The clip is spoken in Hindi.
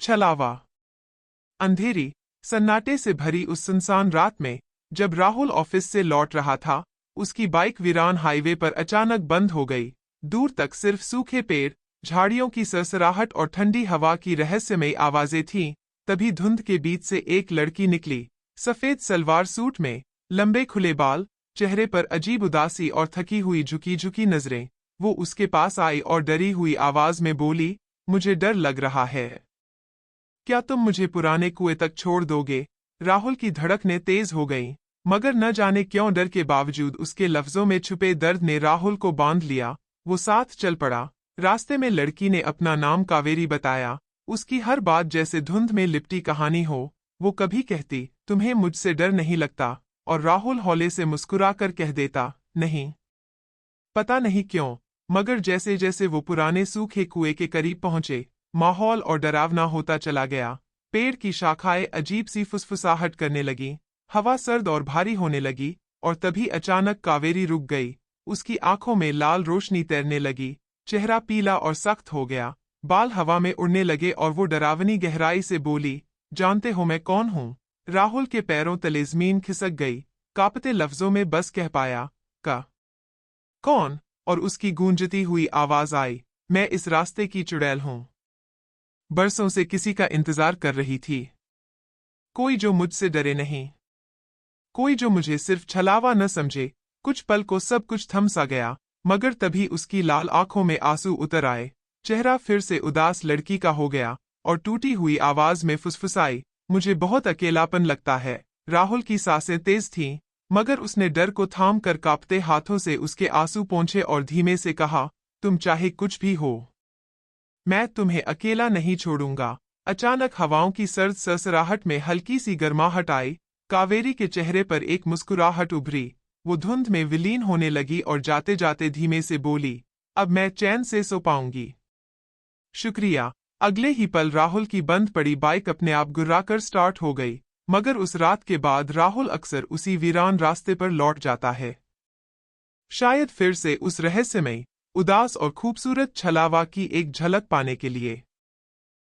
छलावा। अंधेरी, सन्नाटे से भरी उस सुनसान रात में, जब राहुल ऑफिस से लौट रहा था, उसकी बाइक वीरान हाईवे पर अचानक बंद हो गई। दूर तक सिर्फ सूखे पेड़, झाड़ियों की सरसराहट और ठंडी हवा की रहस्यमयी आवाजें थीं। तभी धुंध के बीच से एक लड़की निकली, सफेद सलवार सूट में, लंबे खुले बाल, चेहरे पर अजीब उदासी और थकी हुई झुकी झुकी नजरें। वो उसके पास आई और डरी हुई आवाज में बोली, मुझे डर लग रहा है। क्या तुम मुझे पुराने कुएं तक छोड़ दोगे? राहुल की धड़कनें तेज हो गईं, मगर न जाने क्यों डर के बावजूद उसके लफ्जों में छुपे दर्द ने राहुल को बांध लिया। वो साथ चल पड़ा। रास्ते में लड़की ने अपना नाम कावेरी बताया, उसकी हर बात जैसे धुंध में लिपटी कहानी हो। वो कभी कहती, तुम्हें मुझसे डर नहीं लगता, और राहुल हौले से मुस्कुराकर कह देता, नहीं। पता नहीं क्यों, मगर जैसे जैसे वो पुराने सूखे कुएं के करीब पहुंचे, माहौल और डरावना होता चला गया। पेड़ की शाखाएं अजीब सी फुसफुसाहट करने लगी, हवा सर्द और भारी होने लगी, और तभी अचानक कावेरी रुक गई। उसकी आंखों में लाल रोशनी तैरने लगी, चेहरा पीला और सख्त हो गया, बाल हवा में उड़ने लगे और वो डरावनी गहराई से बोली, जानते हो मैं कौन हूँ? राहुल के पैरों तले जमीन खिसक गई, कांपते लफ्जों में बस कह पाया, का कौन? और उसकी गूंजती हुई आवाज आई, मैं इस रास्ते की चुड़ैल हूँ। बरसों से किसी का इंतजार कर रही थी। कोई जो मुझसे डरे नहीं, कोई जो मुझे सिर्फ छलावा न समझे। कुछ पल को सब कुछ थम सा गया, मगर तभी उसकी लाल आंखों में आंसू उतर आए, चेहरा फिर से उदास लड़की का हो गया, और टूटी हुई आवाज में फुसफुसाई, मुझे बहुत अकेलापन लगता है। राहुल की सांसें तेज थीं, मगर उसने डर को थाम कर कांपते हाथों से उसके आंसू पोंछे और धीमे से कहा, तुम चाहे कुछ भी हो, मैं तुम्हें अकेला नहीं छोड़ूंगा। अचानक हवाओं की सर्द सरसराहट में हल्की सी गर्माहट आई, कावेरी के चेहरे पर एक मुस्कुराहट उभरी। वो धुंध में विलीन होने लगी और जाते जाते धीमे से बोली, अब मैं चैन से सो पाऊंगी। शुक्रिया। अगले ही पल राहुल की बंद पड़ी बाइक अपने आप गुर्राकर स्टार्ट हो गई, मगर उस रात के बाद राहुल अक्सर उसी वीरान रास्ते पर लौट जाता है, शायद फिर से उस रहस्यमयी, उदास और खूबसूरत छलावा की एक झलक पाने के लिए।